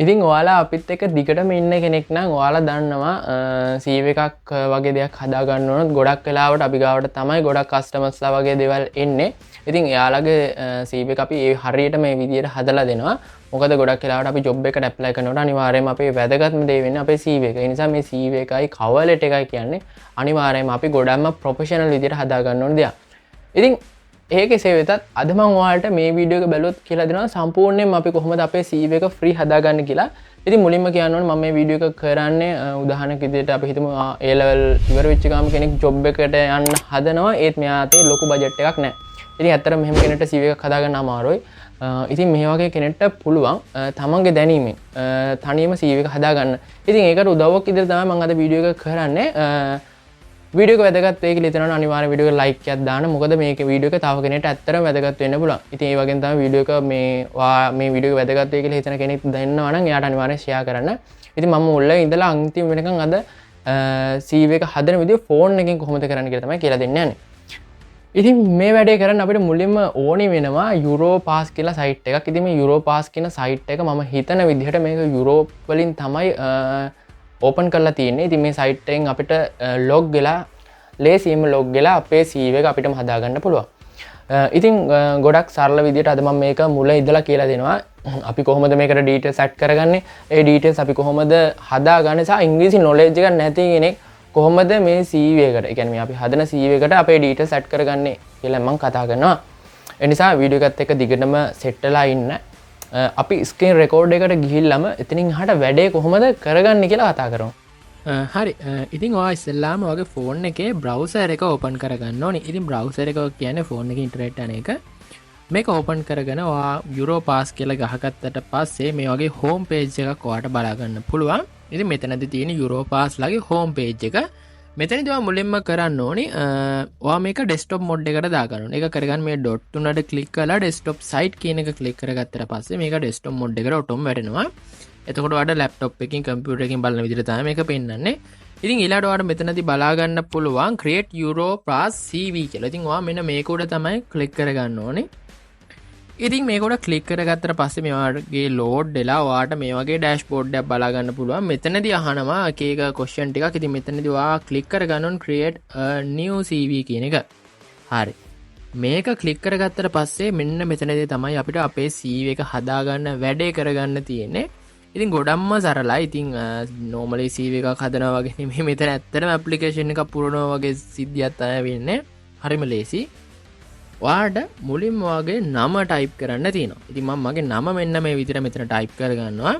ඉතින් ඔයාලා අපිත් එක්ක දිගටම ඉන්න කෙනෙක් නම් ඔයාලා දන්නවා CV එකක් වගේ දෙයක් හදා ගන්න ඕනොත් ගොඩක් වෙලාවට අපි ගාවට තමයි ගොඩක් කස්ටමර්ස්ලා වගේ දේවල් එන්නේ. ඉතින් එයාලගේ CV එක අපි ඒ හරියට මේ විදිහට හදලා දෙනවා. මොකද ගොඩක් වෙලාවට අපි ජොබ් එකට ඇප්ලයි කරනකොට අනිවාර්යයෙන්ම අපේ වැදගත්ම දේ වෙන්නේ අපේ CV එක. ඒ නිසා මේ CV එකයි cover letter එකයි කියන්නේ අනිවාර්යයෙන්ම අපි ගොඩක්ම ප්‍රොෆෙෂනල් විදිහට හදා ගන්න ඕන දෙයක්. ඉතින් ඒකෙසේ වෙතත් අද මම ඔයාලට මේ වීඩියෝ එක බැලුවොත් කියලා දෙනවා සම්පූර්ණයෙන්ම අපි කොහොමද අපේ CV එක ෆ්‍රී හදාගන්නේ කියලා. ඉතින් මුලින්ම කියන්න ඕනේ මම මේ වීඩියෝ එක කරන්නේ උදාහරණයක් විදිහට අපි හිතමු A level ඉවර වෙච්ච ගාම කෙනෙක් ජොබ් එකට යන්න හදනවා ඒත් මෙයා අතේ ලොකු බජට් එකක් නැහැ. ඉතින් ඇත්තටම මෙහෙම කෙනෙක්ට CV එකක් හදාගන්න අමාරුයි. ඉතින් මේ වගේ කෙනෙක්ට පුළුවන් තමන්ගේ දැනීමෙන් තනියම CV එක හදාගන්න. ඉතින් ඒකට උදව්වක් විදිහට තමයි මම අද වීඩියෝ එක කරන්නේ. වීඩියෝ එක වැදගත් වෙයි කියලා හිතනවා අනිවාර්යෙන් වීඩියෝ එක ලයික් එකක් දාන්න. මොකද මේක වීඩියෝ එක තව කෙනෙක්ට ඇත්තටම වැදගත් වෙන්න පුළුවන්. ඉතින් ඒ වගේම තමයි වීඩියෝ එක මේ වීඩියෝ එක වැදගත් වෙයි කියලා හිතන කෙනෙක් දන්නවා නම් එයාට අනිවාර්යෙන් ෂෙයා කරන්න. ඉතින් මම මුලින් ඉඳලා අන්තිම වෙනකන් අද CV එක හදන විදිය ෆෝන් එකෙන් කොහොමද කරන්න කියලා තමයි කියලා දෙන්න යන්නේ. ඉතින් මේ වැඩේ කරන්න අපිට මුලින්ම ඕනි වෙනවා යුරෝපාස් කියලා සයිට් එකක්. ඉතින් මේ යුරෝපාස් කියන සයිට් එක මම හිතන විදිහට මේක යුරෝප් වලින් තමයි ඕපන් කරලා තියෙන්නේ. ඉතින් මේ සයිට් එකෙන් අපිට ලොග් වෙලා ලේසියෙන්ම ලොග් වෙලා අපේ CV එක අපිටම හදාගන්න පුළුවන්. ඉතින් ගොඩක් සරල විදිහට අද මම මේක මුල ඉඳලා කියලා දෙනවා. අපි කොහොමද මේකට ඩීටේල්ස් ඇඩ් කරගන්නේ? ඒ ඩීටේල්ස් අපි කොහොමද හදාගන්නේ සහ ඉංග්‍රීසි නොලෙජ් එකක් නැති කෙනෙක් කොහොමද මේ CV එකට, ඒ කියන්නේ අපි හදන CV එකට අපේ ඩීටේල්ස් ඇඩ් කරගන්නේ කියලා මම කතා කරනවා. ඒ නිසා වීඩියෝ එකත් එක්ක දිගටම සෙට් වෙලා ඉන්න. අපි ස්ක්‍රීන් රෙකෝඩ් එකට ගිහිල්ලාම එතනින් අහට වැඩේ කොහොමද කරගන්නේ කියලා කතා කරමු. හරි. ඉතින් ඔයා ඉස්සෙල්ලාම ඔයාගේ ෆෝන් එකේ බ්‍රවුසර් එක ඕපන් කරගන්න ඕනේ. ඉතින් බ්‍රවුසර් එක කියන්නේ ෆෝන් එකේ ඉන්ටර්නෙට් යන එක. මේක ඕපන් කරගෙන ඔයා යුරෝපාස් කියලා ගහගත්තට පස්සේ මේ වගේ හෝම් පේජ් එකක් ඔයාට බලා ගන්න පුළුවන්. ඉතින් මෙතනදී තියෙන යුරෝපාස් ලගේ හෝම් පේජ් එක. මෙතනදී ඔයා මුලින්ම කරන්න ඕනේ ඔයා මේක ඩෙස්ක්ටොප් මොඩ් එකට දාගන්න ඕනේ. ඒක කරගන්න මේ ඩොට් තුනට ක්ලික් කරලා ඩෙස්ක්ටොප් සයිට් කියන එක ක්ලික් කරගත්තට පස්සේ මේක ඩෙස්ක්ටොප් මොඩ් එකට ඔටෝම වැටෙනවා. එතකොට ඔයාට ලැප්ටොප් එකකින් කම්පියුටර් එකකින් බලන විදිහට තමයි මේක පෙන්වන්නේ. ඉතින් ඊළඟට ඔයාට මෙතනදී බලා ගන්න පුළුවන් create Europass CV කියලා. ඉතින් ඔයා මෙන්න මේක උඩ තමයි ක්ලික් කරගන්න ඕනේ. ඉතින් මේක උඩ ක්ලික් කරගත්තට පස්සේ මේ ඔයාගේ ලෝඩ් වෙලා ඔයාට මේ වගේ ඩෑෂ්බෝඩ් එකක් බලා ගන්න පුළුවන්. මෙතනදී අහනවා එක එක ක්වෙස්චන් ටිකක්. ඉතින් මෙතනදී ඔයා ක්ලික් කරගන්න ඕනේ create a new CV කියන එක. හරි. මේක ක්ලික් කරගත්තට පස්සේ මෙන්න මෙතනදී තමයි අපිට අපේ CV එක හදාගන්න වැඩේ කරගන්න තියෙන්නේ. ඉතින් ගොඩක්ම සරලයි. ඉතින් normally CV එකක් හදනවා වගේ නෙමෙයි මෙතන ඇත්තටම application එකක් පුරනවා වගේ සිද්ධියක් තමයි වෙන්නේ. හරිම ලේසි. ඔයාට මුලින්ම වගේ නම ටයිප් කරන්න තියෙනවා. ඉතින් මම මගේ නම මෙන්න මේ විදිහට මෙතන ටයිප් කරගන්නවා.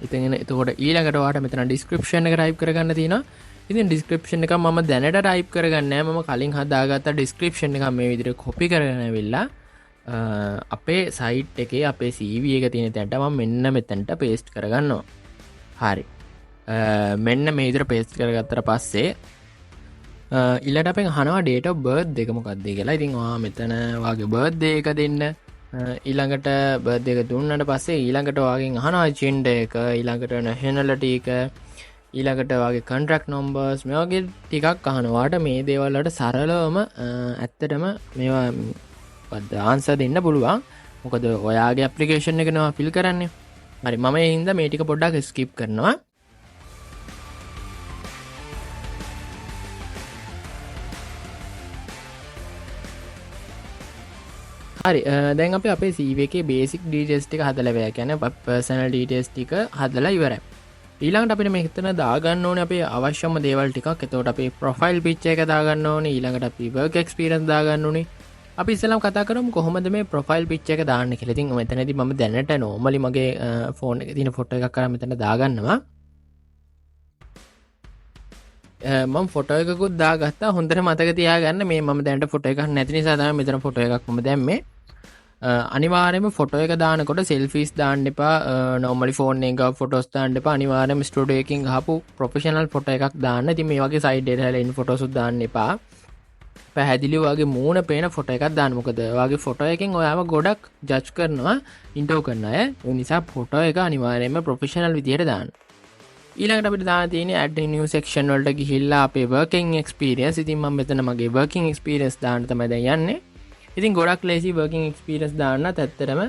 ඉතින් එතකොට ඊළඟට ඔයාට මෙතන description එක ටයිප් කරගන්න තියෙනවා. ඉතින් description එක මම දැනට ටයිප් කරගන්නේ නැහැ. මම කලින් හදාගත්ත description එක මේ විදිහට copy කරගෙන ඇවිල්ලා අපේ සයිට් එකේ අපේ CV එක තියෙන තැනට මම මෙන්න මෙතනට paste කරගන්නවා. හරි. මෙන්න මේ විදිහට paste කරගත්තට පස්සේ ඊළඟට අපෙන් අහනවා date of birth එක මොකක්ද කියලා. ඉතින් ඔයා මෙතන ඔයාගේ birthday එක දෙන්න. ඊළඟට birthday එක දුන්නාට පස්සේ ඊළඟට ඔයාගෙන් අහනවා gender එක, ඊළඟට nationality එක, ඊළඟට ඔයාගේ contract numbers මේ වගේ ටිකක් අහනවා. ඔයාට මේ දේවල් වලට සරලවම ඇත්තටම මේවා ආන්සර් දෙන්න පුළුවන්. මොකද ඔයාගේ ඇප්ලිකේෂන් එක නවා ෆිල් කරන්නේ. හරි මම ඒ හින්දා මේ ටික පොඩ්ඩක් ස්කිප් කරනවා. හරි දැන් අපි අපේ CV එකේ basic details ටික හදලා ඉවරයි. කියන්නේ personal details ටික හදලා ඉවරයි. ඊළඟට අපිට මෙතන දාගන්න ඕනේ අපේ අවශ්‍යම දේවල් ටිකක්. එතකොට අපේ profile picture එක දාගන්න ඕනේ. ඊළඟට අපි work experience දාගන්න ඕනේ. අපි ඉස්සෙල්ලාම කතා කරමු කොහොමද මේ ප්‍රොෆයිල් පික්චර් එක දාන්න කියලා. ඉතින් මෙතනදී මම දැනට normally මගේ ෆෝන් එකේ තියෙන ෆොටෝ එකක් අරන් මෙතන දාගන්නවා. මම ෆොටෝ එකකුත් දාගත්තා. හොඳට මතක තියාගන්න මේ මම දැනට ෆොටෝ එකක් නැති නිසා තමයි මෙතන ෆොටෝ එකක් මම දැම්මේ. අනිවාර්යයෙන්ම ෆොටෝ එක දානකොට selfies දාන්න එපා. normally ෆෝන් එකක ෆොටෝස් දාන්න එපා. අනිවාර්යයෙන්ම ස්ටුඩියෝ එකකින් ගහපු ප්‍රොෆෙෂනල් ෆොටෝ එකක් දාන්න. ඉතින් මේ වගේ සයිඩ් එකට හැලා ඉන්න ෆොටෝස් උත් දාන්න එපා. පැහැදිලිව වගේ මූණ පේන ෆොටෝ එකක් දාන්න. මොකද ඔයාගේ ෆොටෝ එකෙන් ඔයාව ගොඩක් ජජ් කරනවා ඉන්ටර්වයුව කරන අය. ඒ නිසා ෆොටෝ එක අනිවාර්යයෙන්ම ප්‍රොෆෙෂනල් විදියට දාන්න. ඊළඟට අපිට දාන්න තියෙන්නේ add new section වලට ගිහිල්ලා අපේ working experience. ඉතින් මම මෙතන මගේ working experience දාන්න තමයි දැන් යන්නේ. ඉතින් ගොඩක් ලේසි working experience දාන්නත් ඇත්තටම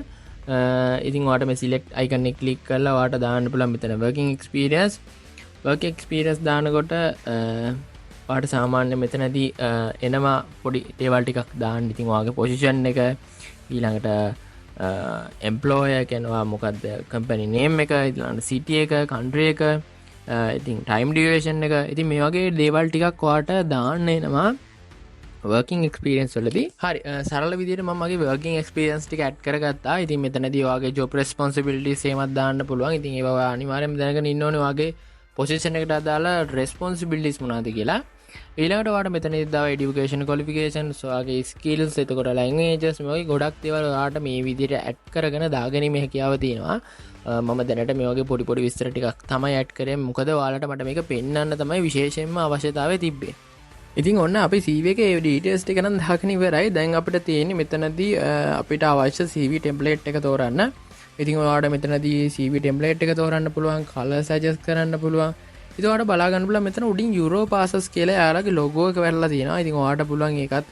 ඉතින් ඔයාලට මේ select icon එක click කරලා ඔයාලට දාන්න පුළුවන් මෙතන working experience දානකොට ඔයාලට සාමාන්‍ය මෙතනදී එනවා පොඩි දේවල් ටිකක් දාන්න. ඉතින් ඔයාගේ position එක ඊළඟට employer කියනවා මොකද්ද company name එක ඊළඟට city එක country එක ඉතින් time duration එක. ඉතින් මේ වගේ දේවල් ටිකක් ඔයාලට දාන්න එනවා working experience වලදී. හරි සරල විදිහට මම මගේ working experience ටික add කරගත්තා. ඉතින් මෙතනදී ඔයාගේ job responsibilities එහෙමත් දාන්න පුළුවන්. ඉතින් ඒවා ඔයා අනිවාර්යයෙන්ම දැනගෙන ඉන්න ඕනේ ඔයාගේ position එකට අදාළ responsibilities මොනවද කියලා. ඊළඟට ඔයාලට මෙතනදී දාව education qualifications ඔයාගේ skills එතකොට languages මේ වගේ ගොඩක් දේවල් ඔයාලට මේ විදිහට add කරගෙන දාගැනීමේ හැකියාව තියෙනවා. මම දැනට මේ වගේ පොඩි විස්තර ටිකක් තමයි add කරේ. මොකද ඔයාලට මට මේක පෙන්වන්න තමයි විශේෂයෙන්ම අවශ්‍යතාවය තිබ්බේ. ඉතින් ඔන්න අපි CV එකේ details ටික නම් දාගෙන ඉවරයි. දැන් අපිට තියෙන්නේ මෙතනදී අපිට අවශ්‍ය CV template එක තෝරන්න. ඉතින් ඔයාලට මෙතනදී CV template එක තෝරන්න පුළුවන්, color suggest කරන්න පුළුවන්. ඉතින් ඔයාලට බලා ගන්න පුළුවන් මෙතන උඩින් euro passes කියලා එයාලගේ logo එක වැරලා තියෙනවා. ඉතින් ඔයාලට පුළුවන් ඒකත්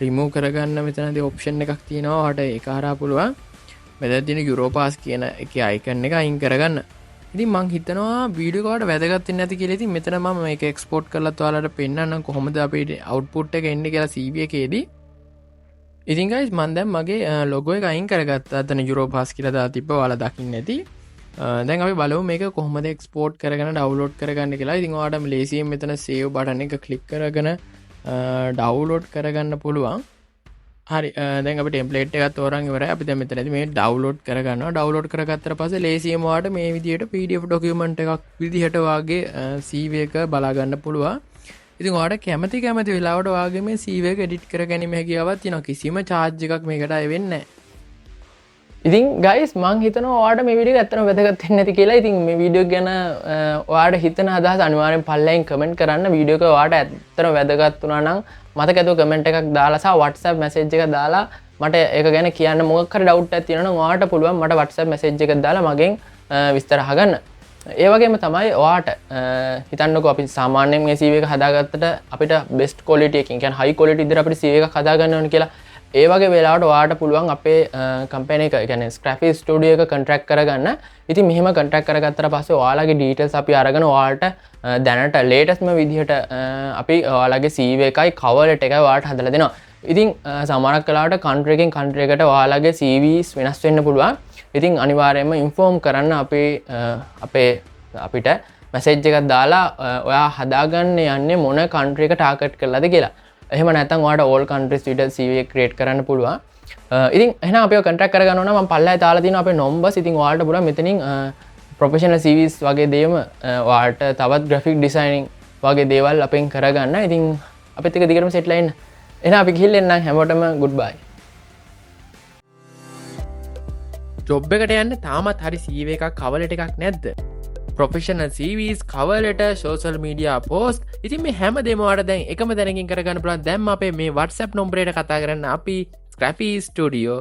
remove කරගන්න මෙතනදී option එකක් තියෙනවා. ඔයාලට ඒක හරහා පුළුවන් මෙතන තියෙන euro pass කියන එකේ icon එක අයින් කරගන්න. ඉතින් මං හිතනවා වීඩියෝ එකට වැදගත් වෙන්නේ නැති කියලා. ඉතින් මෙතන මම මේක එක්ස්පෝර්ට් කරලාත් ඔයාලට පෙන්නන්නම් කොහොමද අපේ අවුට්පුට් එක එන්නේ කියලා CV එකේදී. ඉතින් guys මම දැන් මගේ logo එක අයින් කරගත්තා. අතන euro pass කියලා දාලා තිබ්බා ඔයාලා දකින්න ඇති. දැන් අපි බලමු මේක කොහොමද එක්ස්පෝර්ට් කරගෙන ඩවුන්ලෝඩ් කරගන්න කියලා. ඉතින් ඔයාලට ලේසියෙන් මෙතන save button එක ක්ලික් කරගෙන ඩවුන්ලෝඩ් කරගන්න පුළුවන්. හරි දැන් අපි ටෙම්ප්ලේට් එකත් තෝරන් ඉවරයි. අපි දැන් මෙතනදී මේ ඩවුන්ලෝඩ් කරගන්නවා. ඩවුන්ලෝඩ් කරගත්තට පස්සේ ලේසියෙන්ම ඔයාලට මේ විදිහට PDF ડોකියුමන්ට් එකක් විදිහට වාගේ CV එක බලා ගන්න පුළුවන්. ඉතින් ඔයාලට කැමති වෙලාවට වාගේ මේ CV එක එඩිට් කරගැනීම හැකියාවක් තියෙනවා. කිසිම charge එකක් මේකට අය වෙන්නේ නැහැ. ඉතින් guys මං හිතනවා ඔයාලට මේ වීඩියෝ එක ඇත්තටම වැදගත් වෙන්නේ නැති කියලා. ඉතින් මේ වීඩියෝ ගැන ඔයාලට හිතන අදහස් අනිවාර්යෙන් පල්ලෙන් කමෙන්ට් කරන්න. වීඩියෝ එක ඔයාලට ඇත්තටම වැදගත් වුණා නම් මතක ඇතුව කමෙන්ට් එකක් දාලා සහ WhatsApp message එකක් දාලා මට ඒක ගැන කියන්න. මොකක් හරි doubt එකක් තියෙනවා නම් ඔයාලට පුළුවන් මට WhatsApp message එකක් දාලා මගෙන් විස්තර අහගන්න. ඒ වගේම තමයි ඔයාලට හිතන්නකෝ අපි සාමාන්‍යයෙන් මේ CV එක හදාගත්තට අපිට best quality එකකින් කියන්නේ high quality විදිහට අපිට CV එකක් හදාගන්න ඕන කියලා. ඒ වගේ වෙලාවට ඔයාලට පුළුවන් අපේ කම්පැනි එක කියන්නේ scrafystudio එක contract කරගන්න. ඉතින් මෙහෙම contract කරගත්තට පස්සේ ඔයාලගේ details අපි අරගෙන ඔයාලට දැනට latestම විදිහට අපි ඔයාලගේ CV එකයි cover letter එකයි ඔයාලට හදලා දෙනවා. ඉතින් සමහරක් වෙලාවට country එකෙන් country එකට ඔයාලගේ CVs වෙනස් වෙන්න පුළුවන්. ඉතින් අනිවාර්යයෙන්ම inform කරන්න අපිට message එකක් දාලා ඔයා හදාගන්න යන්නේ මොන country එක target කරලාද කියලා. එහෙම නැත්නම් ඔයාලට all countries විතර CV එක create කරන්න පුළුවන්. ඉතින් එහෙනම් අපිව contact කරගන්න ඕන නම් මම පල්ලෙහා දාලා තියෙනවා අපේ numbers. ඉතින් ඔයාලට පුළුවන් මෙතනින් professional CVs වගේ දේම ඔයාලට තවත් graphic designing වගේ දේවල් අපෙන් කරගන්න. ඉතින් අපිත් එක දිගටම set ලා ඉන්න. එහෙනම් අපි ගිහින් එන්නම් හැමෝටම goodbye. job එකට යන්න තාමත් හරි CV එකක් cover letter එකක් නැද්ද? professional CVs, cover letter, social media post. ඉතින් මේ හැම දෙම ඔයාලට දැන් එකම දැනකින් කරගන්න පුළුවන්. දැන් අපේ මේ WhatsApp නම්බරයට කතා කරන්න අපි Scrafy Studio